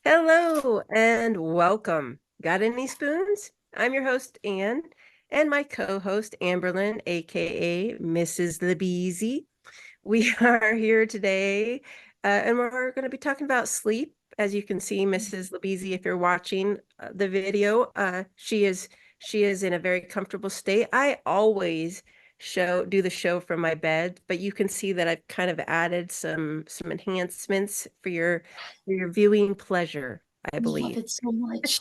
Hello and welcome. Got any spoons? I'm your host, Anne, and my co-host, Amberlyn, aka Mrs. Labeezy. We are here today, and we're going to be talking about sleep. As you can see, Mrs. Labeezy, if you're watching the video, she is in a very comfortable state. I always do the show from my bed, but you can see that I've kind of added some enhancements for your viewing pleasure, I Love believe. it so much.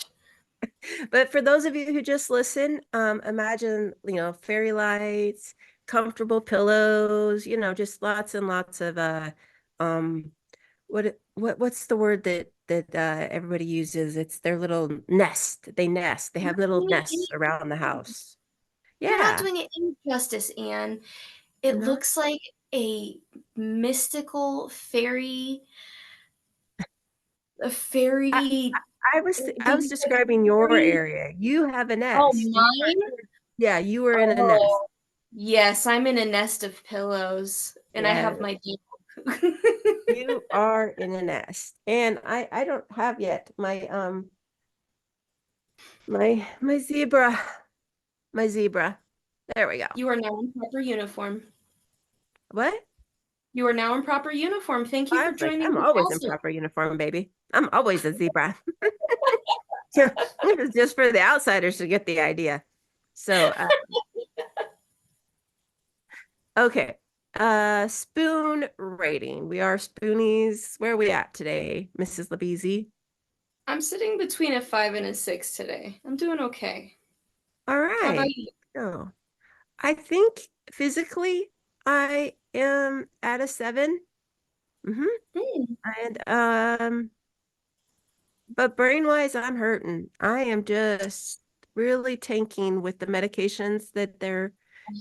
But for those of you who just listen, imagine, fairy lights, comfortable pillows, just lots and lots of um what's the word that everybody uses? It's their little nest. They nest. They You're have not little doing it nests any, around the house. you're not Yeah. doing it any justice, Anne. It No. looks like a mystical a I, fairy. I was describing your Fairy. area. You have a Oh, nest. mine? Yeah, you were in a nest. Oh, yes, I'm in a nest of pillows, and I Yeah. have my dog. You are in a nest. And I don't have yet my zebra. My zebra. There we go. You are now in proper uniform. What? You are now in proper uniform. Thank you for joining I'm the always in castle. proper uniform, baby. I'm always a zebra. It's just for the outsiders to get the idea. So, okay. Spoon rating. We are spoonies. Where are we at today, Mrs. Labeezy? I'm sitting between a 5 and a 6 today. I'm doing okay. All How about right. you? So, I think physically I am at a 7. Mm-hmm. Mm, And but brain-wise, I'm hurting. I am just really tanking with the medications that they're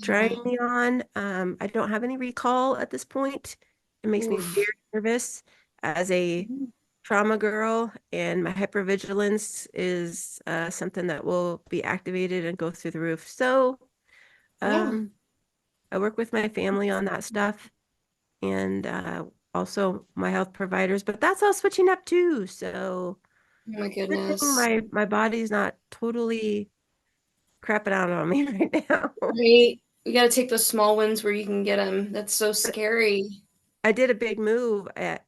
trying yeah. me on. I don't have any recall at this point. It makes me very Oof. nervous as a Mhm. trauma girl, and my hypervigilance is something that will be activated and go through the roof. So, Yeah. um, I work with my family on that stuff and also my health providers, but that's all switching up too. So, Oh my good thing goodness. my body's not totally crapping out on me right now. Right. We got to take those small wins where you can get them. That's so scary. I did a big move at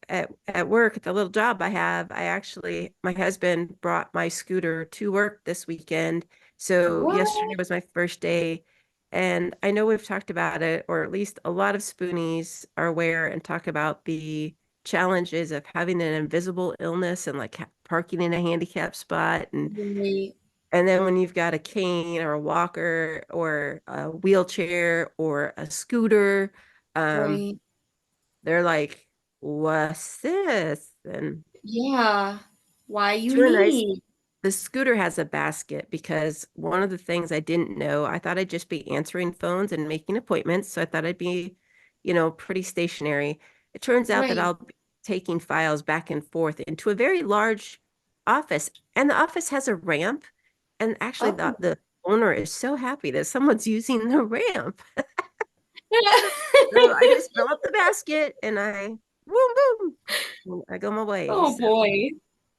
work at the little job I have. My husband brought my scooter to work this weekend. So yesterday What? was my first day. And I know we've talked about it, or at least a lot of spoonies are aware and talk about the challenges of having an invisible illness and like parking in a handicap spot Right. and then when you've got a cane or a walker or a wheelchair or a scooter, um, Right. they're like, what's this? And Yeah. Why it's you really nice. need? The scooter has a basket because one of the things I didn't know, I thought I'd just be answering phones and making appointments. So I thought I'd be, pretty stationary. It turns out that Right. I'll be taking files back and forth into a very large office, and the office has a ramp. And actually, Oh. the owner is so happy that someone's using the ramp. So I just fill up the basket and I boom boom. And I go my way. Oh So boy.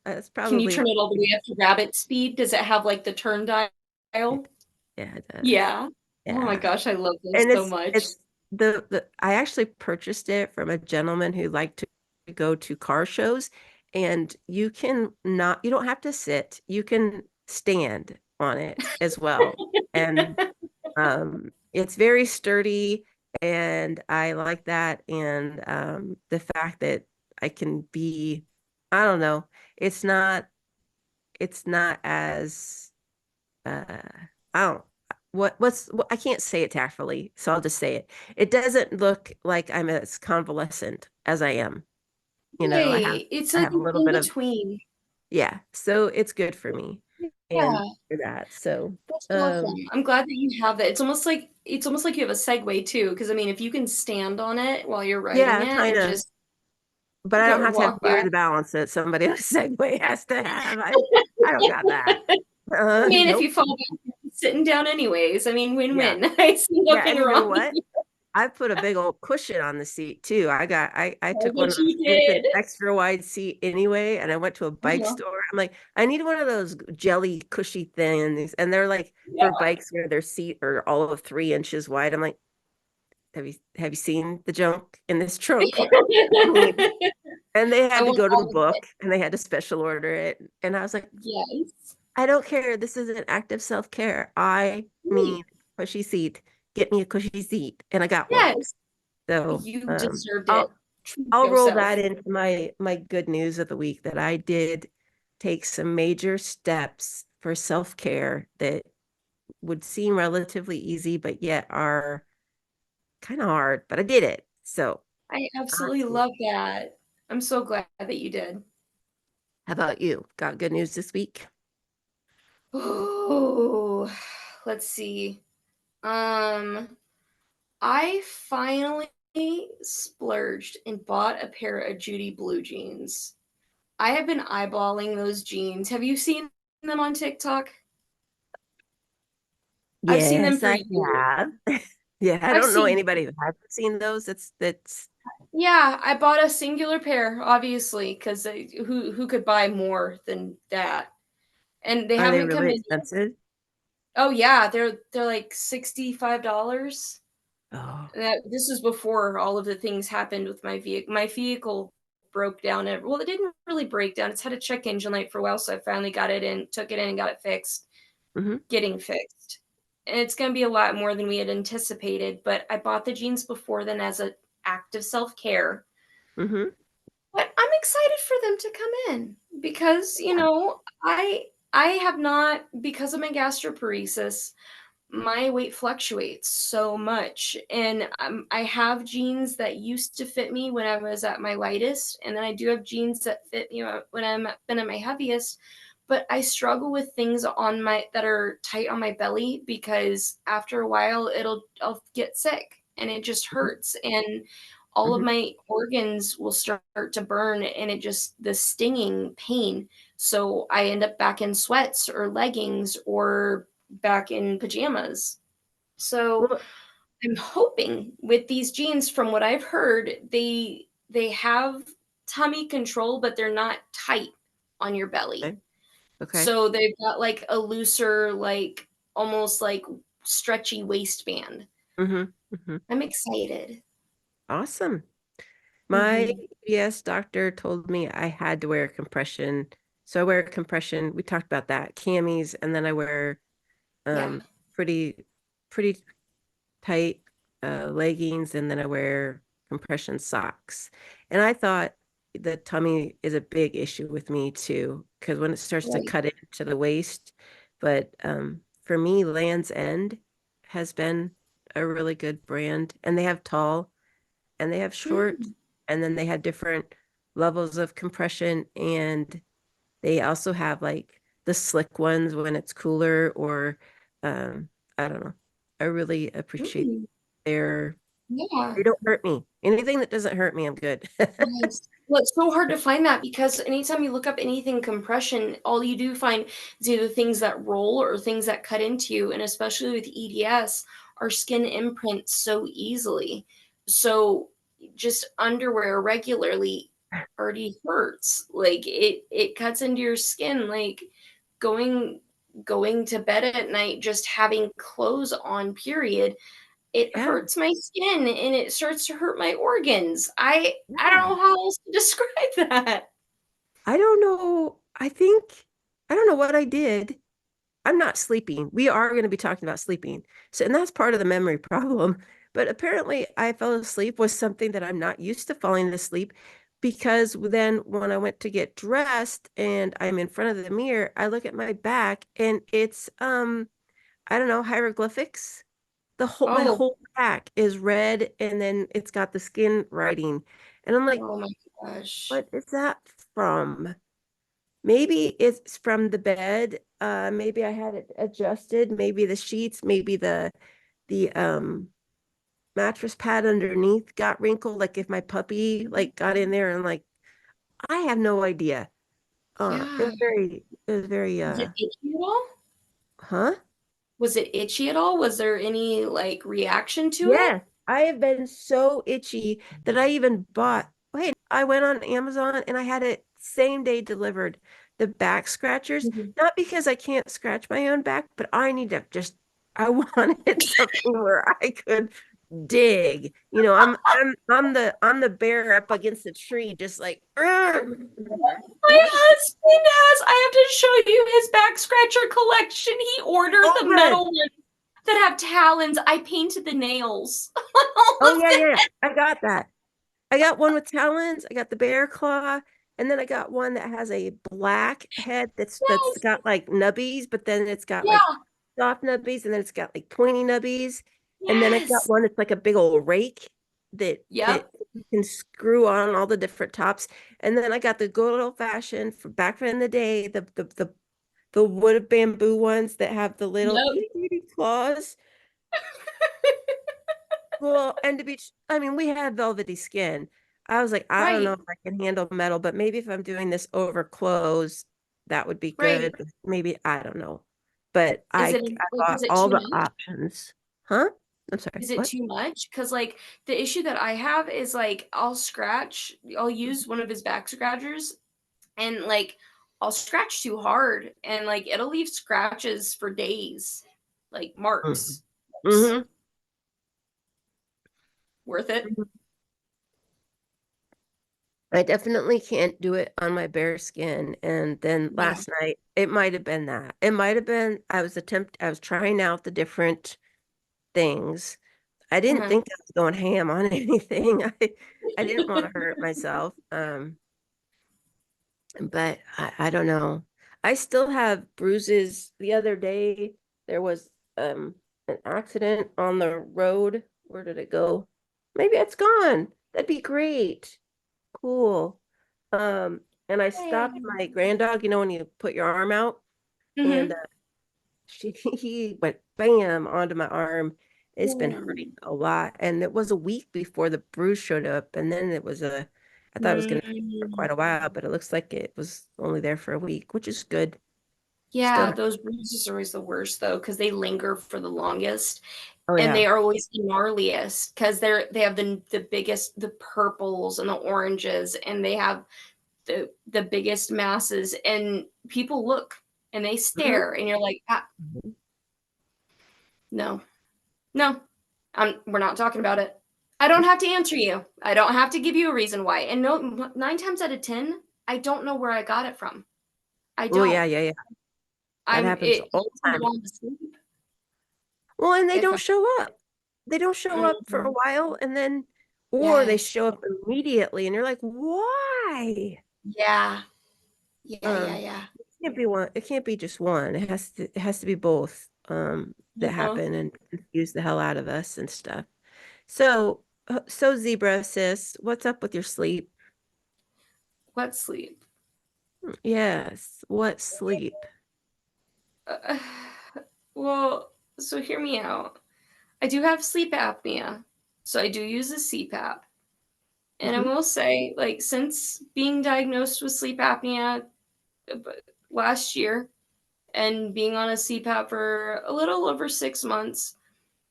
that's Can you probably turn what it all the way up to rabbit speed? Does it have like the turn yeah, dial? yeah, it does. Yeah. Oh my Yeah. gosh, I love this And so much. it's the I actually purchased it from a gentleman who liked to go to car shows, and you don't have to sit. You can stand on it as well. And it's very sturdy, and I like that. And the fact that I can be, I don't know, it's not it's not as uh I don't I can't say it tactfully, so I'll just say it. It doesn't look like I'm as convalescent as I am. Right. It's I like have a an little in bit of between. yeah, so it's good for me and Yeah. for that. So That's awesome. um I'm glad that you have that. It's almost like you have a Segway too, because I mean, if you can stand on it while you're riding yeah, it kind and of, just but I don't go have to have walk fear by. of the balance that somebody on a Segway has to have. I don't got that. I mean, if Nope. you fall back, you're sitting down anyways. I mean, Yeah. win-win. I see Yeah, nothing and you know wrong with what? it. I put a big old cushion on the seat too. I Oh, took one but of those you stupid did. extra wide seat anyway, and I went to a bike Uh-huh. store. I'm like, I need one of those jelly cushy things, and they're like Yeah. for bikes where their seat are all of 3 inches wide. I'm like, have you seen the junk in this trunk? I mean, and they I had to want go to the all of it. book and they had to special order it. And I was like, Yes. I don't care. This is an act of self-care. I Right. mean, cushy seat. Get me a cushy seat. And I got one. Yes. So You deserved it. I'll Treat I'll roll that yourself. into my good news of the week that I did take some major steps for self-care that would seem relatively easy, but yet are kind of hard. But I did it. So I absolutely awesome. love that. I'm so glad that you did. How about you? Got good news this week? Oh, let's see. Um, I finally splurged and bought a pair of Judy blue jeans. I have been eyeballing those jeans. Have you seen them on TikTok? I've seen them Yes, for I years. have. Yeah, I I've don't know seen, anybody who hasn't seen those. That's yeah, I bought a singular pair, obviously, because who could buy more than that? And they are they haven't come really in. expensive? Oh yeah, they're like $65. Oh. That this is before all of the things happened with my vehicle. My vehicle broke down. And, well, it didn't really break down. It's had a check engine light for a while, so I finally got it in, took it in, and got it fixed. Hmm. Getting fixed, and it's going to be a lot more than we had anticipated. But I bought the jeans before then as an act of self care. Hmm. But I'm excited for them to come in because Yeah. I have not, because of my gastroparesis, my weight fluctuates so much, and I have jeans that used to fit me when I was at my lightest, and then I do have jeans that fit me when I'm been at my heaviest. But I struggle with things on my that are tight on my belly because after a while I'll get sick and it just hurts, and all of Hmm. my organs will start to burn, and it just the stinging pain. So I end up back in sweats or leggings or back in pajamas. So Well, I'm hoping with these jeans, from what I've heard, they have tummy control, but they're not tight on your belly. okay. Okay. So they've got like a looser, like almost like stretchy waistband. Hmm. Hmm. I'm excited. Awesome. My Hmm. ES doctor told me I had to wear compression. So I wear compression. We talked about that, camis, and then I wear Yeah. um pretty pretty tight leggings, and then I wear compression socks. And I thought the tummy is a big issue with me too, because when it starts to Right. cut into the waist. But for me, Land's End has been a really good brand, and they have tall and they have short, Mm. and then they have different levels of compression, and they also have like the slick ones when it's cooler, or I don't know. I really appreciate Mm. their Yeah. they don't hurt me. Anything that doesn't hurt me, I'm good. Nice. Well, it's so hard to find that because anytime you look up anything compression, all you do find is either things that roll or things that cut into you. And especially with EDS, our skin imprints so easily. So just underwear regularly already hurts. Like it cuts into your skin. Like going going to bed at night, just having clothes on, period, it Yeah, hurts my skin and it starts to hurt my organs. I don't yeah. know how else to describe that. I don't know. I don't know what I did. I'm not sleeping. We are going to be talking about sleeping. So, and that's part of the memory problem. But apparently, I fell asleep was something that I'm not used to falling asleep, because then when I went to get dressed and I'm in front of the mirror, I look at my back and it's I don't know, hieroglyphics. My Oh, whole back is red, and then it's got the skin writing. And I'm like, oh my gosh. what is that from? Maybe it's from the bed. Maybe I had it adjusted. Maybe the sheets, maybe the mattress pad underneath got wrinkled. Like if my puppy like got in there, and like I have no idea. Yeah. It was very Was it itchy at all? huh? Was it itchy at all? Was there any like reaction to Yes. it? I have been so itchy that I even bought, wait, I went on Amazon and I had it same day delivered. The back scratchers, Mhm. not because I can't scratch my own back, but I need to just, I wanted something where I could dig. You know, I'm the bear up against the tree, just like, "Urgh." My husband has, I have to show you his back scratcher collection. He ordered Oh, the good. metal ones that have talons. I painted the nails on Oh, all of yeah, it. yeah, yeah. I got that. I got one with talons. I got the bear claw, and then I got one that has a black head that's Yes. got like nubbies, but then it's got like Yeah. soft nubbies, and then it's got like pointy nubbies, and then I got Yes. one that's like a big old rake that Yep. you can screw on all the different tops, and then I got the good old fashioned from back in the day, the wood bamboo ones that have the little Yep. itty bitty claws. Well, and to be, I mean, we had velvety skin. I was like, I don't know Right. if I can handle metal, but maybe if I'm doing this over clothes, that would be Right. good. Maybe, I don't know. But Is I, it I like, bought is it all too the much? options. Huh? I'm sorry. Is it What? too much? Because like the issue that I have is like I'll use one of his back scratchers and like I'll scratch too hard and like it'll leave scratches for days, like Mm-hmm. marks. Oops. Mm-hmm. Worth it? I definitely can't do it on my bare skin. And then Yeah. last night, it might have been that. It might have been I was trying out the different things. I didn't Uh-huh. think I was going ham on anything. I didn't want to hurt myself. But I don't know. I still have bruises. The other day there was an accident on the road. Where did it go? Maybe it's gone. That'd be great. Cool. And I stopped my grand dog, you know, when you put your arm out, and Mm-hmm. he went bam onto my arm. It's been hurting Ooh. a lot. And it was a week before the bruise showed up. And then I thought it was going to be for Mm. quite a while, but it looks like it was only there for a week, which is good. Still, Yeah, those bruises are always the worst though, because they linger for the longest oh and yeah. they are always the gnarliest because they have the biggest the purples and the oranges and they have the biggest masses and people look and they Mhm. stare and you're like ah, no, no, we're not talking about it. I don't have to answer you. I don't have to give you a reason why. And no, 9 times out of 10 I don't know where I got it from. I Oh don't. yeah, yeah, yeah. That I'm happens it all the I'm time. going to sleep Well, and they if don't show up. They don't show up for a Mhm. while, and then, or they Yes. show up immediately, and you're like, why? Yeah. Yeah, yeah, Um, yeah. it can't be one. It can't be just one. It has to be both. That Uh-huh. happen and confuse the hell out of us and stuff. So zebra sis, what's up with your sleep? What sleep? Yes, what sleep? Uh, well, so hear me out. I do have sleep apnea, so I do use a CPAP. And I Hmm. will say, like, since being diagnosed with sleep apnea last year and being on a CPAP for a little over 6 months,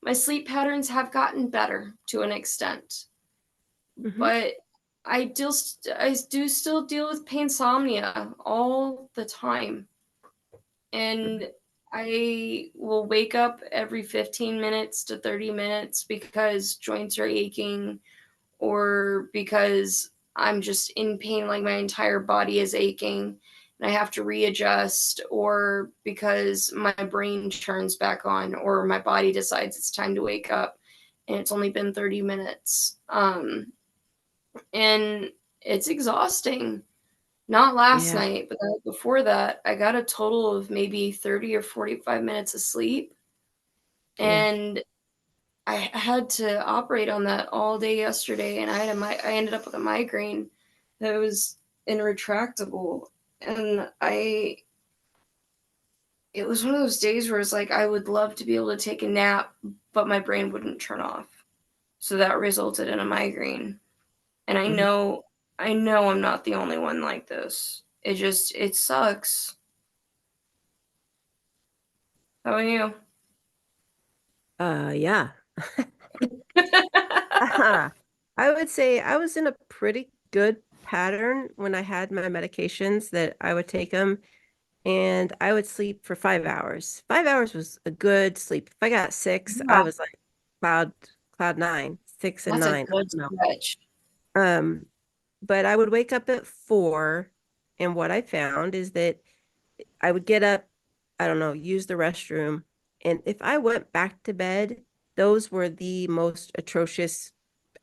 my sleep patterns have gotten better to an extent. Hmm. But I do still deal with insomnia all the time. And I will wake up every 15 minutes to 30 minutes because joints are aching or because I'm just in pain, like my entire body is aching and I have to readjust, or because my brain turns back on, or my body decides it's time to wake up and it's only been 30 minutes. And it's exhausting. Not last Yeah, night, but the night before that, I got a total of maybe 30 or 45 minutes of sleep, yeah, and I had to operate on that all day yesterday, and I ended up with a migraine that was inretractable, and I it was one of those days where it's like I would love to be able to take a nap, but my brain wouldn't turn off. So that resulted in a migraine. And mhm. I know I'm not the only one like this. It sucks. How are you? Yeah. I would say I was in a pretty good pattern when I had my medications that I would take them and I would sleep for 5 hours. 5 hours was a good sleep. If I got six, I Yeah, was like cloud cloud nine, six and that's a nine. I good don't know. stretch. Um, but I would wake up at 4, and what I found is that I would get up, I don't know, use the restroom, and if I went back to bed, those were the most atrocious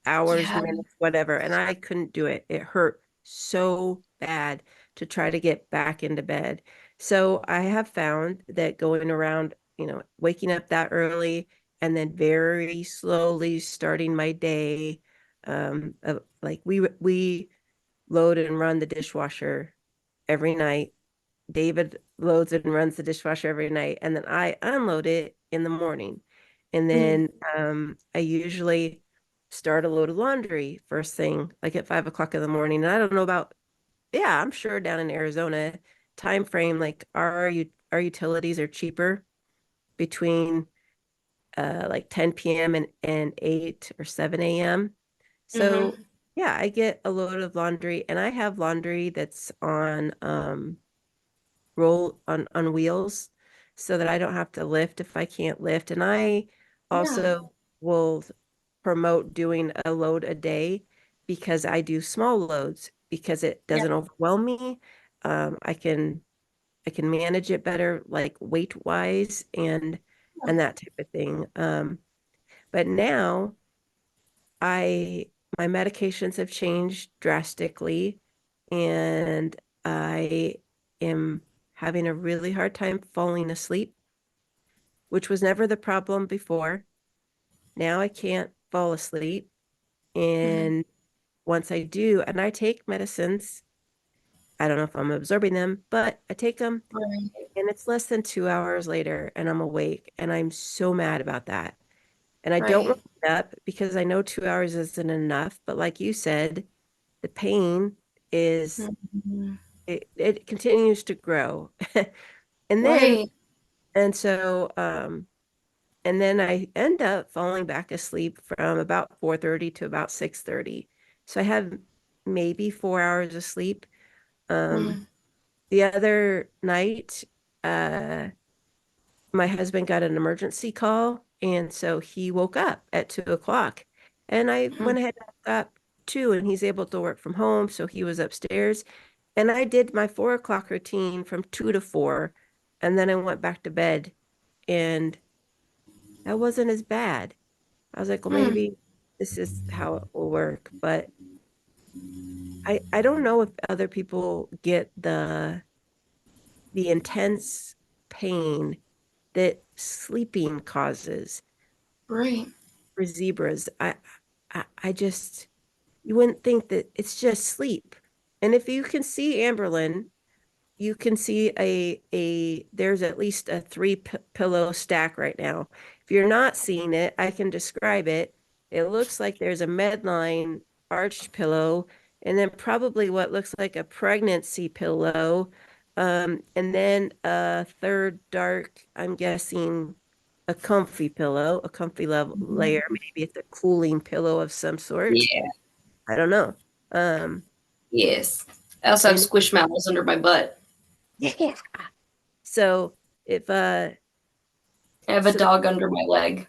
hours, Yeah. minutes, whatever, and I couldn't do it. It hurt so bad to try to get back into bed. So I have found that going around, waking up that early and then very slowly starting my day, like we load and run the dishwasher every night. David loads and runs the dishwasher every night, and then I unload it in the morning. And Mhm. then I usually start a load of laundry first thing, like at 5 o'clock in the morning. And I don't know about, yeah, I'm sure down in Arizona, time frame, like our utilities are cheaper between like 10 p.m. and 8 or 7 a.m. So Mhm. yeah, I get a load of laundry and I have laundry that's on roll on wheels so that I don't have to lift if I can't lift. And I Yeah. also will promote doing a load a day because I do small loads because it Yeah. doesn't overwhelm me. I can manage it better, like weight wise and that type of thing. But now I my medications have changed drastically and I am having a really hard time falling asleep, which was never the problem before. Now I can't fall asleep. Mhm. And once I do, and I take medicines, I don't know if I'm absorbing them, but I take them Right. and it's less than 2 hours later and I'm awake. And I'm so mad about that. And I don't want Right. to get up because I know 2 hours isn't enough. But like you said, the pain is Mhm. it continues to grow. And then Right. and so and then I end up falling back asleep from about 4:30 to about 6:30. So I have maybe 4 hours of sleep. Um Mhm. the other night, uh my husband got an emergency call, and so he woke up at 2 o'clock. And I Mhm. went ahead and woke up too, and he's able to work from home, so he was upstairs. And I did my 4 o'clock routine from 2 to 4, and then I went back to bed, and that wasn't as bad. I was like, well, Hmm. maybe this is how it will work. But I don't know if other people get the intense pain that sleeping causes Right. for zebras. I just you wouldn't think that it's just sleep. And if you can see Amberlin, you can see a there's at least a three pillow stack right now. If you're not seeing it, I can describe it. It looks like there's a Medline arched pillow, and then probably what looks like a pregnancy pillow, and then a third dark, I'm guessing a comfy pillow, a comfy level layer. Mhm. Maybe it's a cooling pillow of some sort. Yeah. I don't know. Um, Yes. I also have and squishmallows under my butt. yeah. So if I have a so dog under my leg.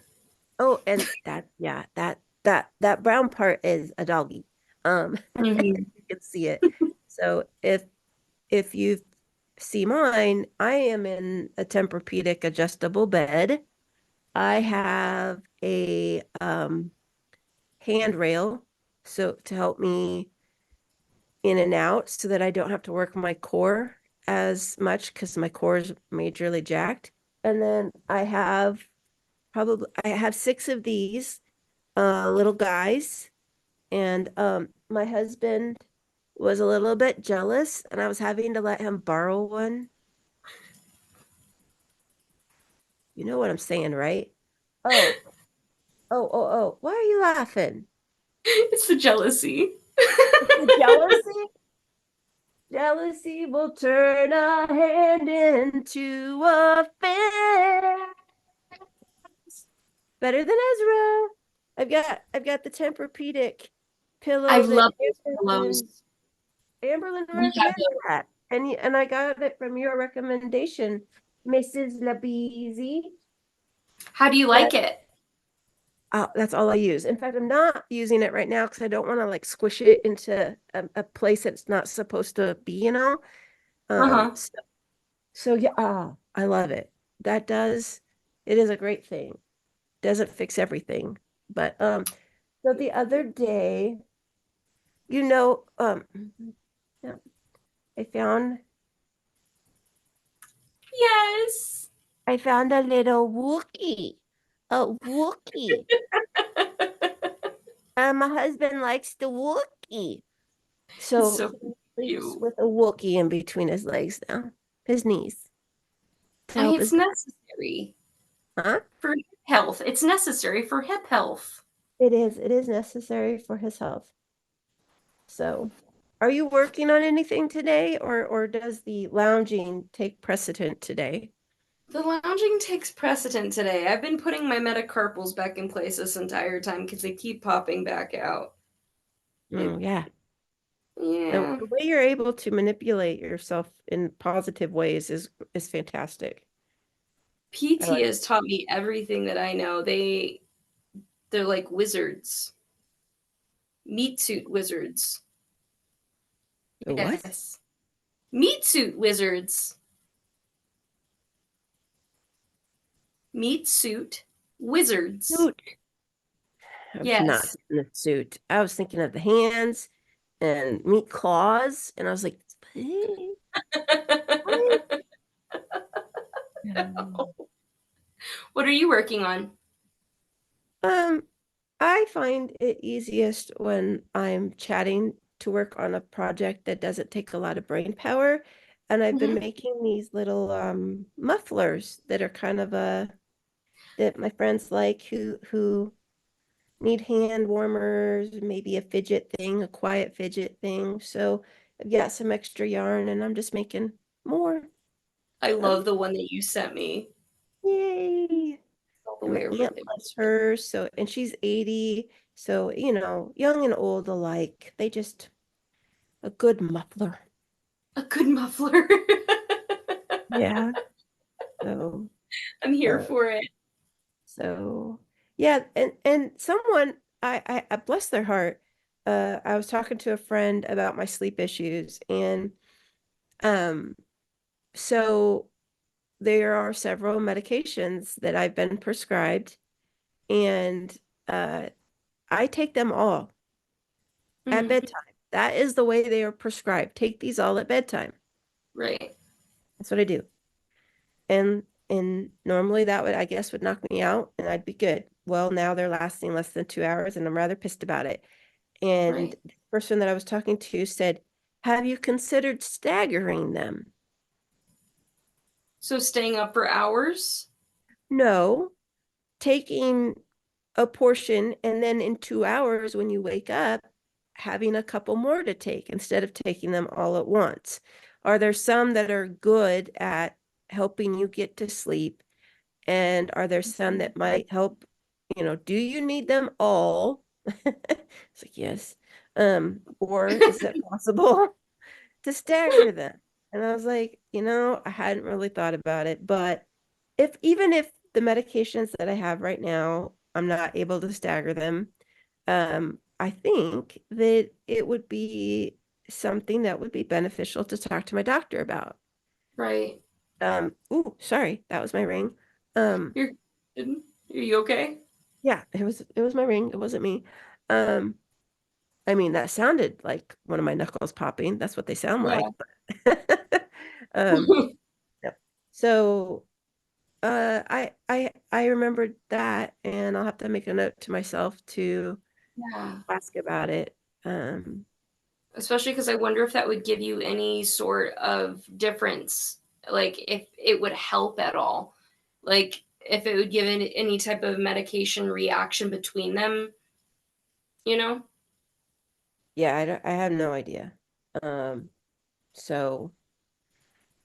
oh, and that yeah, that brown part is a doggy. Mhm. You can see it. So if you see mine, I am in a Tempur-Pedic adjustable bed. I have a handrail so to help me in and out so that I don't have to work my core as much because my core is majorly jacked. And then I have six of these little guys. And my husband was a little bit jealous, and I was having to let him borrow one. You know what I'm saying, right? Oh, oh. Why are you laughing? It's the jealousy. It's the jealousy. Jealousy will turn a hand into a fist. Better than Ezra. I've got the Tempur-Pedic I pillow that love those pillows. Amberlyn We have recommended those. that. And I got it from your recommendation, Mrs. Labeezy. How do you like That it? that's all I use. In fact, I'm not using it right now because I don't want to like squish it into a place that's not supposed to be, you know. Um, Uh-huh. so, so yeah, I love it. That does, it is a great thing. Doesn't fix everything, but so the other day, you know, yeah, I found Yes. I found a little Wookie, a Wookie. My husband likes the Wookie, It's so so he sleeps cute. with a Wookie in between his legs now, his knees, to I mean, help it's his, necessary huh? for hip health. It's necessary for hip health. It is necessary for his health. So, are you working on anything today, or does the lounging take precedent today? The lounging takes precedent today. I've been putting my metacarpals back in place this entire time because they keep popping back out. It, Yeah. yeah. The way you're able to manipulate yourself in positive ways is fantastic. I PT like has taught me everything that I know. They're like wizards. Meat suit wizards. the what? Yes. Meat suit wizards. Meat suit wizards. Suit. I was not Yes. in the suit. I was thinking of the hands and meat claws, and I was like, what? Um, What are you working on? um, I find it easiest when I'm chatting to work on a project that doesn't take a lot of brain power. And I've been Mhm. making these little mufflers that are kind of that my friends like who need hand warmers, maybe a fidget thing, a quiet fidget thing. So I've got some extra yarn and I'm just making more. I Um, love the one that you sent me. yay. All the And way my over aunt there. loves her, so and she's 80, so young and old alike. They just a good muffler. A good muffler. Yeah. So I'm here uh for it. so yeah, and someone I bless their heart. I was talking to a friend about my sleep issues and um so there are several medications that I've been prescribed and uh I take them all at Mhm. bedtime. That is the way they are prescribed. Take these all at bedtime. Right. That's what I do. And normally that would, I guess, would knock me out and I'd be good. Well, now they're lasting less than 2 hours and I'm rather pissed about it. And Right. the person that I was talking to said, have you considered staggering them? So staying up for hours? No, taking a portion and then in 2 hours when you wake up, having a couple more to take instead of taking them all at once. Are there some that are good at helping you get to sleep? And are there some that might help? Do you need them all? It's like, yes. Or is it possible to stagger them? And I was like, I hadn't really thought about it, but even if the medications that I have right now, I'm not able to stagger them, I think that it would be something that would be beneficial to talk to my doctor about. Right. Sorry, that was my ring. Um, You're good? Are you okay? yeah, it was my ring. It wasn't me. Um, I mean, that sounded like one of my knuckles popping. That's what they sound Yeah. like. But yeah. So I remembered that and I'll have to make a note to myself to Yeah. ask about it. Um, Especially because I wonder if that would give you any sort of difference, like if it would help at all, like if it would give any type of medication reaction between them, you know? yeah, I have no idea. Um, so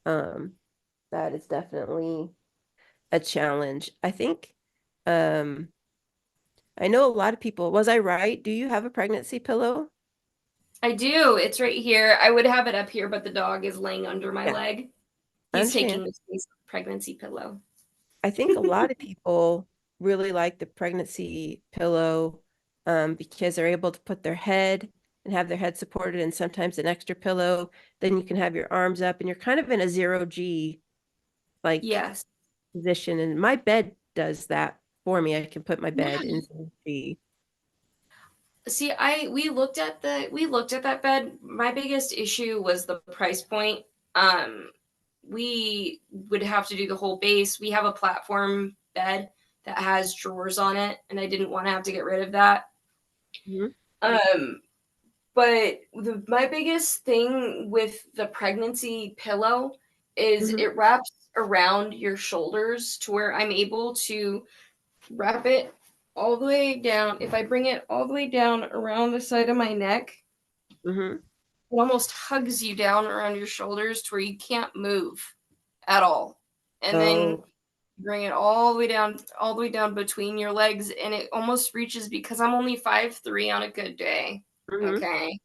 um, that is definitely a challenge. Um, I know a lot of people, was I right? Do you have a pregnancy pillow? I do. It's right here. I would have it up here, but the dog is laying under my Yeah, leg. I He's understand. taking the space of the pregnancy pillow. I think a lot of people really like the pregnancy pillow because they're able to put their head and have their head supported and sometimes an extra pillow. Then you can have your arms up and you're kind of in a zero G like Yes. position. And my bed does that for me. I can put my bed Yeah. in zero G. See, we looked at that bed. My biggest issue was the price point. Um, we would have to do the whole base. We have a platform bed that has drawers on it, and I didn't want to have to get rid of that. Mhm. Um, but my biggest thing with the pregnancy pillow is Mhm. it wraps around your shoulders to where I'm able to wrap it all the way down. If I bring it all the way down around the side of my neck, Mhm. it almost hugs you down around your shoulders to where you can't move at all. And then Oh. bring it all the way down between your legs, and it almost reaches because I'm only 5'3" on a good day. Mhm. Okay.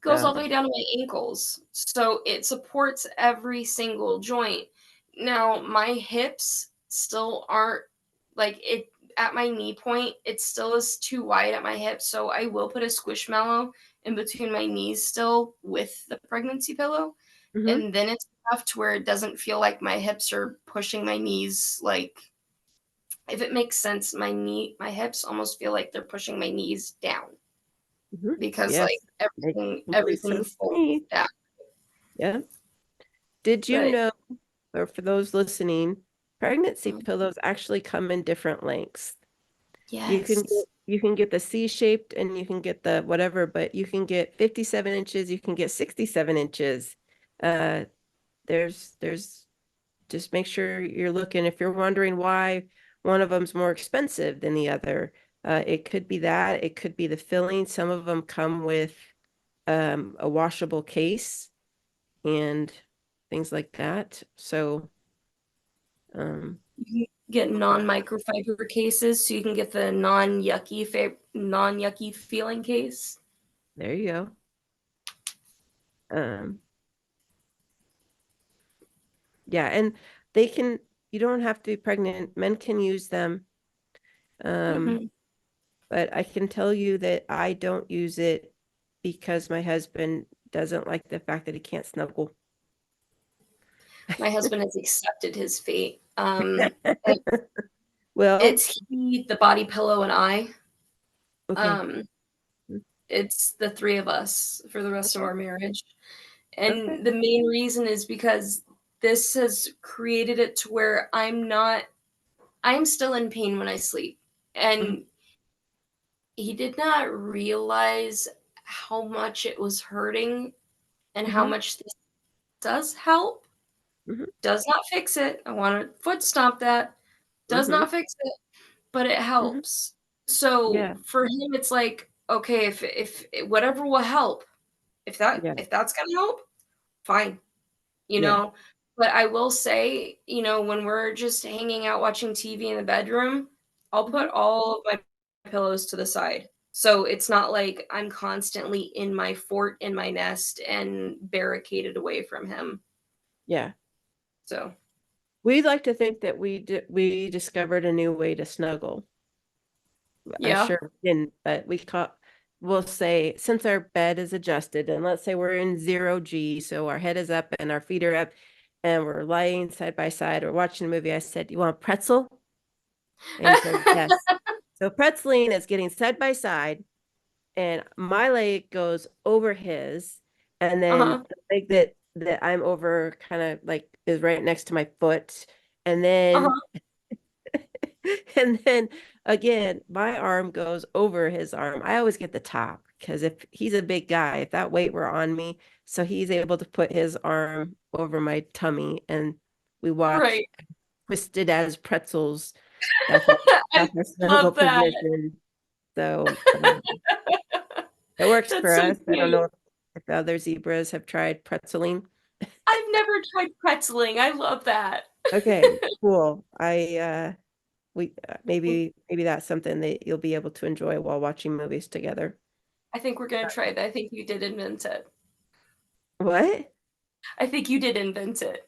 Goes all the Oh. way down to my ankles. So it supports every single joint. Now, my hips still aren't like it at my knee point, it still is too wide at my hips. So I will put a squishmallow in between my knees still with the pregnancy pillow. Mhm. And then it's enough to where it doesn't feel like my hips are pushing my knees. Like, if it makes sense, my hips almost feel like they're pushing my knees down Mhm. because like Yes. Makes complete everything sense to folds me. down. Yeah. Did you But know, or for those listening, pregnancy pillows actually come in different lengths. yes, You can get the C-shaped and you can get the whatever, but you can get 57 inches, you can get 67 inches. Uh there's just make sure you're looking if you're wondering why one of them's more expensive than the other. It could be that, it could be the filling. Some of them come with a washable case and things like that. So um you can get non-microfiber cases, so you can get the non-yucky feeling case. there you go. Um Yeah, and they can, you don't have to be pregnant. Men can use them. Um, Mhm. but I can tell you that I don't use it because my husband doesn't like the fact that he can't snuggle. My husband has accepted his fate. It Well, it's he, the body pillow, and I. okay. Um, it's the 3 of us for the rest of Okay. our marriage. Okay. And the main reason is because this has created it to where I'm still in pain when I sleep. Mhm. And he did not realize how much it was hurting and how Mhm. much this does help. Mhm. Does not fix it. I want to foot stomp that. Does Mhm. not fix it, but it Mhm. helps. So Yeah. for him, it's like, okay, if whatever will help, Yeah. if that's gonna help, fine, you Yeah. know. But I will say, when we're just hanging out watching TV in the bedroom, I'll put Mhm. all of my pillows to the side. So it's not like I'm constantly in my fort in my nest and barricaded away from him. Yeah. So, We like to think that we discovered a new way to snuggle. I yeah. sure didn't, but we'll say since our bed is adjusted, and let's say we're in zero G, so our head is up and our feet are up, and we're lying side by side or watching a movie. I said, "You want pretzel?" And he said, "Yes." So pretzeling is getting side by side, and my leg goes over his, and then Uh-huh. the leg that I'm over kind of like is right next to my foot, and then Uh-huh. and then again, my arm goes over his arm. I always get the top because if he's a big guy, if that weight were on me, so he's able to put his arm over my tummy and we watch Right. Twisted as Pretzels. I That's our snuggle love that. position. So it works That's for so us. I don't know cute. if the other zebras have tried pretzeling. I've never tried pretzeling. I love that. Okay, cool. maybe that's something that you'll be able to enjoy while watching movies together. I think we're gonna try that. I think you did invent it. What? I think you did invent it.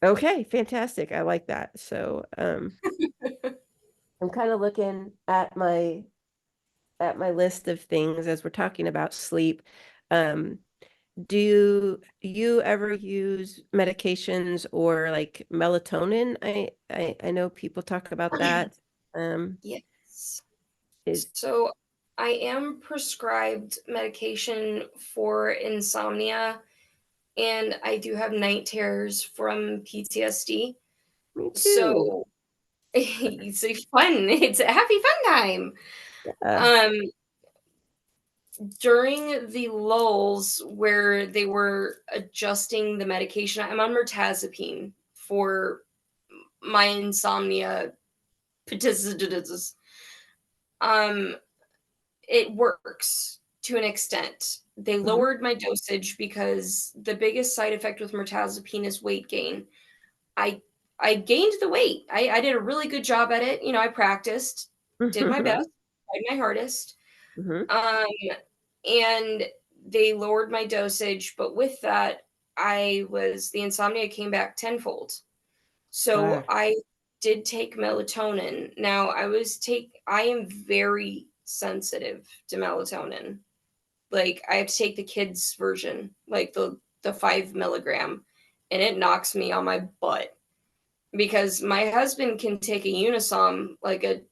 Okay, fantastic. I like that. So, I'm kind of looking at my list of things as we're talking about sleep. Um, do you ever use medications or like melatonin? I know people talk about that. Um, Yes. is So I am prescribed medication for insomnia, and I do have night terrors from PTSD. Me too. So it's a fun. It's a happy fun time. Uh, Um, During the lulls where they were adjusting the medication, I'm on mirtazapine for my insomnia. Um, it works to an extent. They mhm, lowered my dosage because the biggest side effect with mirtazapine is weight gain. I I gained the weight. I did a really good job at it. You know, I practiced, did my mhm, best, tried my hardest. mhm. Um, and they lowered my dosage, but with that, the insomnia came back tenfold. So Gosh. I did take melatonin. Now I am very sensitive to melatonin. Like I have to take the kids version, like the 5 milligram, and it knocks me on my butt because my husband can take a Unisom, like a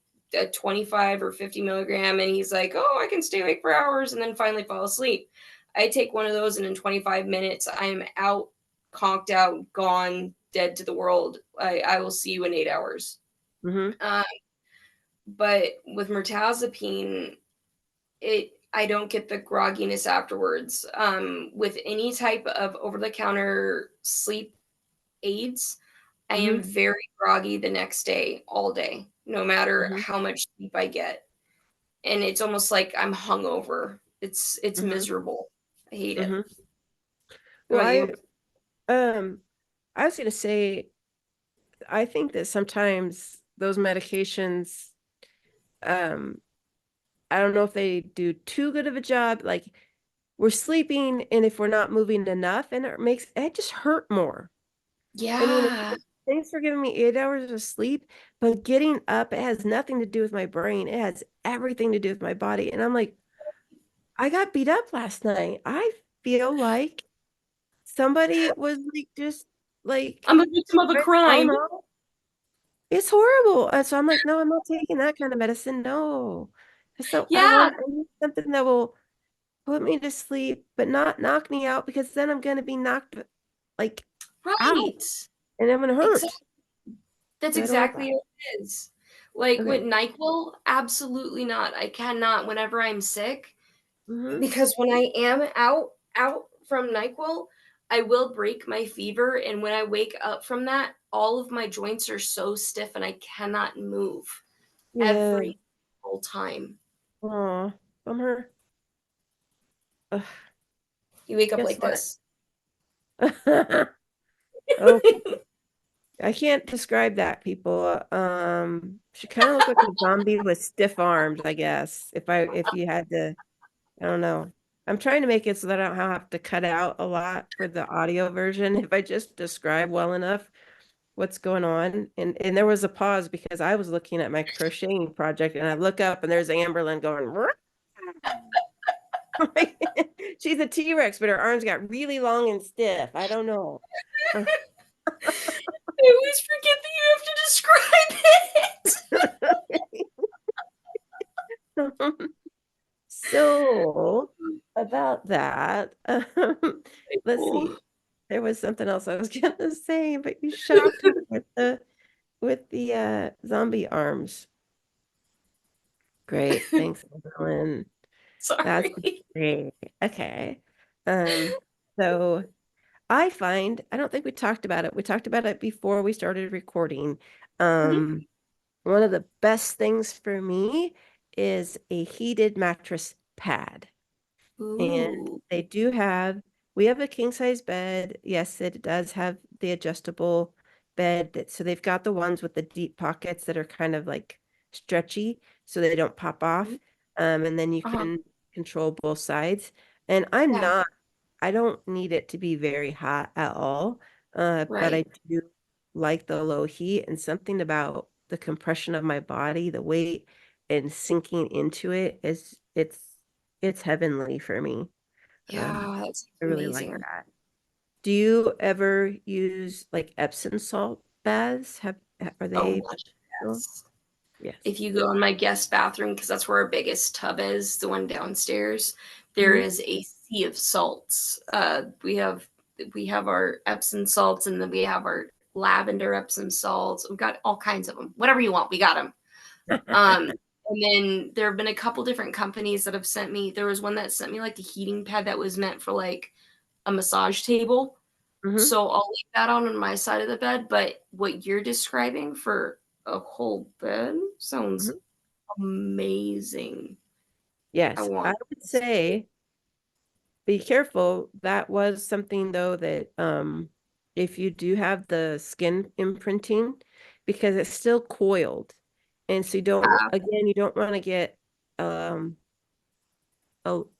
25 or 50 milligram, and he's like, oh, I can stay awake for hours and then finally fall asleep. I take one of those, and in 25 minutes, I am out, conked out, gone, dead to the world. I will see you in 8 hours. Mhm, Uh, but with mirtazapine, I don't get the grogginess afterwards. With any type of over the counter sleep aids, I am mhm, very groggy the next day, all day, no matter mhm, how much sleep I get. And it's almost like I'm hungover. It's mhm, miserable. I hate it. mhm. What Well, about you? um, I was gonna say, I think that sometimes those medications, um, I don't know if they do too good of a job. Like we're sleeping, and if we're not moving enough, and it makes it just hurt more. I mean, Yeah, thanks for giving me 8 hours of sleep, but getting up, it has nothing to do with my brain. It has everything to do with my body. And I'm like, I got beat up last night. I feel like somebody was like just like I'm a victim of a I don't crime. know. It's horrible. And so I'm like, no, I'm not taking that kind of medicine. No. So Yeah, I need something that will put me to sleep, but not knock me out because then I'm gonna be knocked like out right. and I'm gonna hurt. Exactly. That's And I don't want that. exactly what it is. Like with Okay. NyQuil, absolutely not. I cannot whenever I'm sick. Mm-hmm. Because when I am out from NyQuil, I will break my fever, and when I wake up from that, all of my joints are so stiff and I cannot move Yeah. every whole time. Aw. Bummer. Ugh, You wake up guess like what? this. Oh, I can't describe that, people. She kind of looked like a zombie with stiff arms, I guess. If you had to, I don't know. I'm trying to make it so that I don't have to cut out a lot for the audio version if I just describe well enough what's going on. And there was a pause because I was looking at my crocheting project and I look up and there's Amberlyn going, she's a T-Rex, but her arms got really long and stiff. I don't know. I always forget that you have to describe it. So about that, let's Oh, see. There was something else I was gonna say, but you shocked me with the zombie arms. Great. Thanks, Evelyn. That's sorry. great. Okay. Um, so I don't think we talked about it. We talked about it before we started recording. Mhm. Um, one of the best things for me is a heated mattress pad. And Ooh. they do have, we have a king size bed. Yes, it does have the adjustable bed that, so they've got the ones with the deep pockets that are kind of like stretchy so they don't pop off. And then you Uh-huh. can control both sides. And I'm Yeah. not, I don't need it to be very hot at all. But Right. I do like the low heat, and something about the compression of my body, the weight and sinking into it is it's heavenly for me. Um, Yeah, that's I really like amazing. that. Do you ever use like Epsom salt baths? Are Oh, they beneficial? yes. If Yes. you go in my guest bathroom, because that's where our biggest tub is, the one downstairs, there Hmm. is a sea of salts. We have our Epsom salts, and then we have our lavender Epsom salts. We've got all kinds of them. Whatever you want, we got them. And then there have been a couple different companies that have sent me. There was one that sent me like a heating pad that was meant for like a massage table. Hmm. So I'll leave that on my side of the bed. But what you're describing for a whole bed sounds Hmm. amazing. I Yes, I want would this. say be careful. That was something though that if you do have the skin imprinting, because it's still coiled. And so you don't, again, you don't want to get um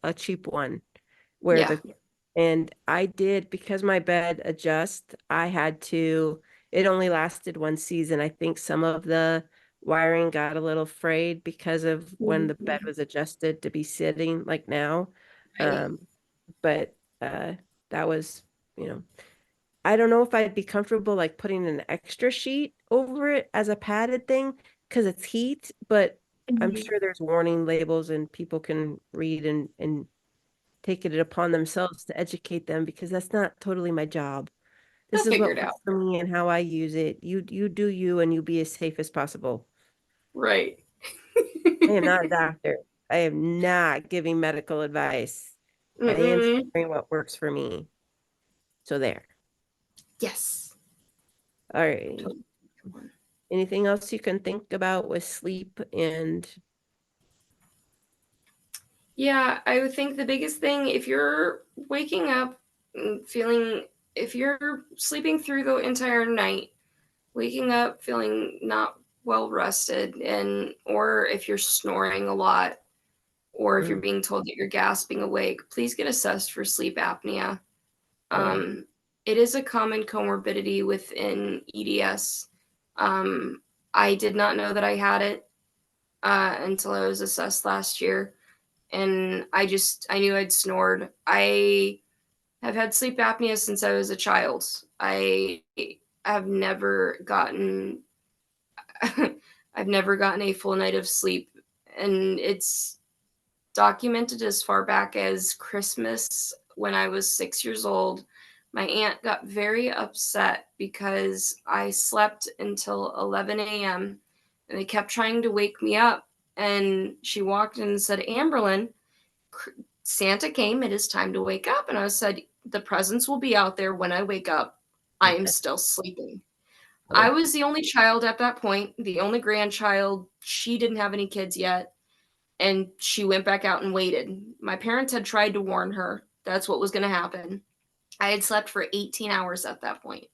a cheap one where Yeah. the, and I did, because my bed adjusts, I had to, it only lasted one season. I think some of the wiring got a little frayed because of when the bed Mhm. was adjusted to be sitting like now. Right. Um, but that was, you know, I don't know if I'd be comfortable like putting an extra sheet over it as a padded thing because it's heat, but I'm Mhm. sure there's warning labels and people can read and take it upon themselves to educate them, because that's not totally my job. They'll This is figure what it works out. for me and how I use it. You do you, and you be as safe as possible. Right. I am not a doctor. I am not giving medical advice. I am Mm-mm. sharing what works for me. So there. Yes. All right. Totally. Anything else you can think about with sleep and Yeah, I would think the biggest thing, if you're waking up feeling, if you're sleeping through the entire night, waking up feeling not well rested, and or if you're snoring a lot, or if you're mm, being told that you're gasping awake, please get assessed for sleep apnea. okay. Um, it is a common comorbidity within EDS. Um, I did not know that I had it until I was assessed last year, and I knew I'd snored. I have had sleep apnea since I was a child. I have never gotten I've never gotten a full night of sleep, and it's documented as far back as Christmas when I was 6 years old. My aunt got very upset because I slept until 11 a.m. and they kept trying to wake me up. And she walked in and said, Amberlyn, Santa came. It is time to wake up. And I said, the presents will be out there when I wake up. I am still sleeping. I Oh. was the only child at that point, the only grandchild. She didn't have any kids yet, and she went back out and waited. My parents had tried to warn her that's what was going to happen. I had slept for 18 hours at that point.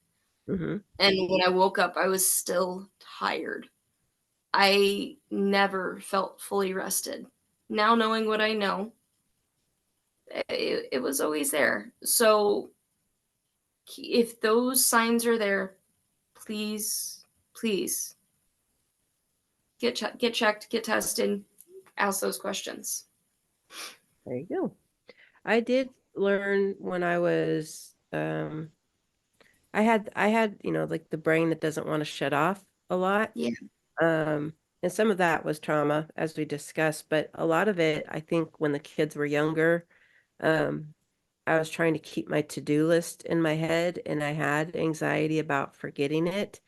Hmm. And when I woke up, I was still tired. I never felt fully rested. Now, knowing what I know, it was always there. So, if those signs are there, please, please get checked, get tested, ask those questions. There you go. I did learn when I was I had, like the brain that doesn't want to shut off a lot. Yeah, And some of that was trauma, as we discussed, but a lot of it, I think when the kids were younger, um, I was trying to keep my to-do list in my head and I had anxiety about forgetting it.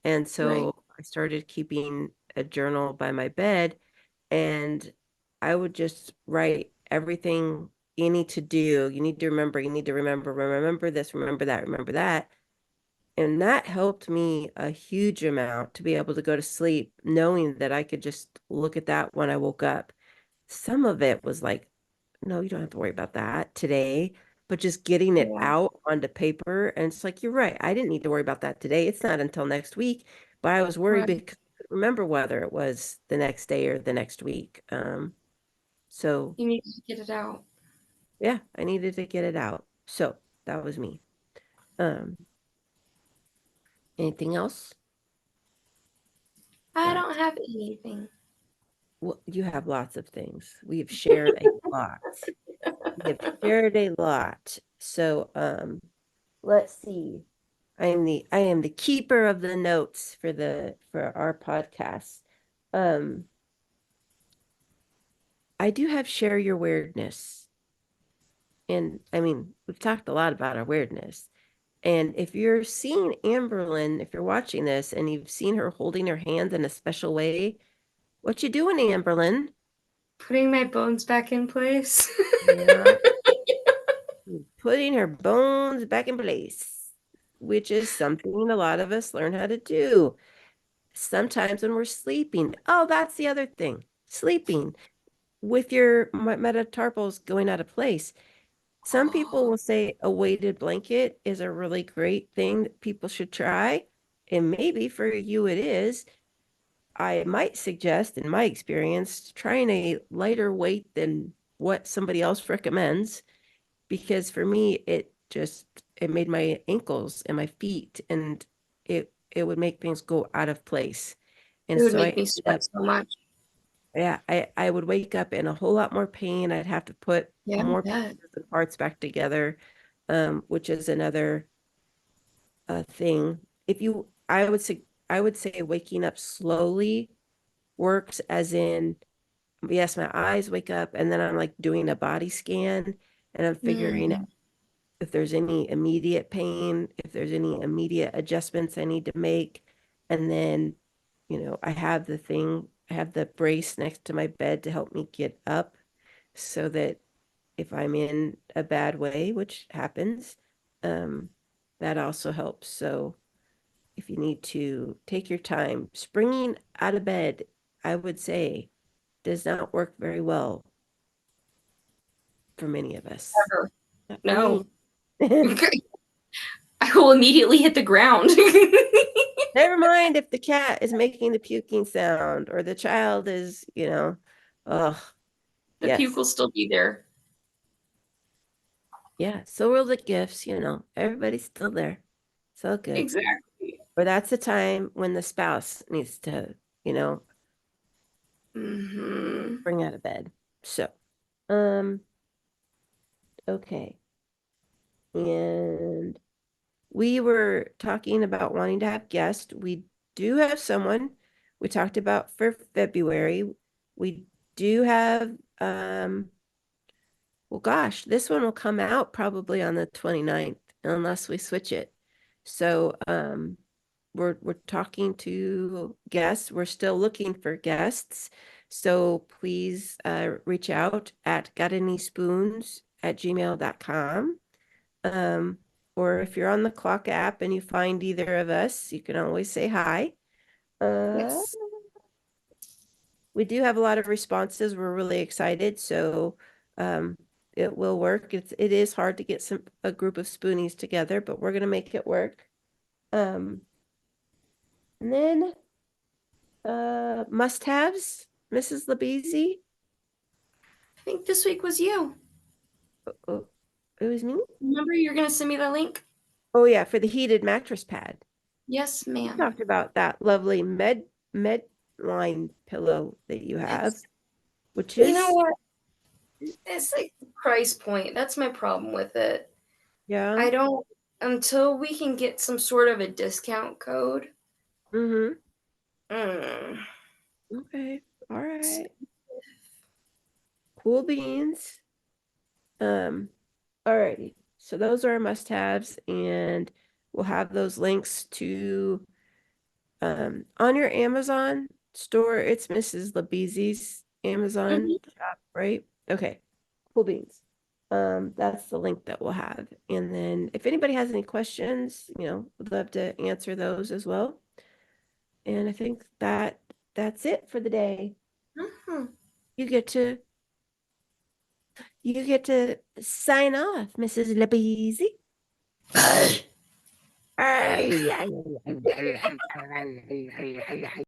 And right, so I started keeping a journal by my bed, and I would just write everything you need to do. You need to remember this, remember that, remember that. And that helped me a huge amount to be able to go to sleep, knowing that I could just look at that when I woke up. Some of it was like, no, you don't have to worry about that today. but just getting it Yeah, out onto paper. And it's like, you're right. I didn't need to worry about that today. It's not until next week. But I was worried right. because I couldn't remember whether it was the next day or the next week. So You need to get it out. yeah, I needed to get it out. So that was me. Um, anything else? I Uh, don't have anything. well, you have lots of things. We have shared a lot. We have shared a lot. So, let's see. I am the keeper of the notes for our podcast. Um, I do have share your weirdness. And I mean, we've talked a lot about our weirdness. And if you're seeing Amberlyn, if you're watching this and you've seen her holding her hand in a special way, what you doing, Amberlyn? Putting my bones back in place. Yeah, putting her bones back in place, which is something a lot of us learn how to do. Sometimes when we're sleeping. Oh, that's the other thing. Sleeping with your metatarpals going out of place. Some people Oh, will say a weighted blanket is a really great thing that people should try. And maybe for you it is. I might suggest, in my experience, trying a lighter weight than what somebody else recommends, because for me, it made my ankles and my feet, and it would make things go out of place. it And would so I make me ended sweat up, so much. yeah, I would wake up in a whole lot more pain. I'd have to put Yeah, I more bet. pieces and parts back together, which is another thing. If you, I would say waking up slowly works, as in, yes, my eyes wake up and then I'm like doing a body scan and I'm figuring out Mhm. if there's any immediate pain, if there's any immediate adjustments I need to make. And then, I have the brace next to my bed to help me get up so that if I'm in a bad way, which happens, um, that also helps. So if you need to take your time, springing out of bed, I would say, does not work very well for many of us. Ever. Not for No. me. Never I will immediately hit the ground. mind if the cat is making the puking sound or the child is, oh, The puke yes. will still be there. Yeah. So will the gifts, everybody's still there. It's all good. Exactly. Or that's the time when the spouse needs to, you know, Mhm. bring out of bed. So, um, okay. And we were talking about wanting to have guests. We do have someone we talked about for February. We do have, well, gosh, this one will come out probably on the 29th unless we switch it. So, we're talking to guests. We're still looking for guests. So please reach out at gotanyspoons@gmail.com. Um, or if you're on the clock app and you find either of us, you can always say hi. Uh, Yes. we do have a lot of responses. We're really excited. So um, it will work. It is hard to get a group of spoonies together, but we're gonna make it work. Um, and then must-haves, Mrs. Labisi. I think this week was you. Oh, it was me. Remember you're gonna send me the link? Oh yeah, for the heated mattress pad. Yes, We ma'am. talked about that lovely Medline pillow that you have, It's which you know is, what? It's like the price point. That's my problem with it. yeah. I don't until we can get some sort of a discount code. Mm-hmm. Mm. Okay. All right. Cool beans. Um, alrighty. So those are our must-haves, and we'll have those links to on your Amazon store. It's Mrs. Labisi's Amazon Mhm. shop, right? Okay. Cool beans. That's the link that we'll have. And then if anybody has any questions, we'd love to answer those as well. And I think that's it for the day. Mhm. You get to You get to sign off, Mrs. Labeezy.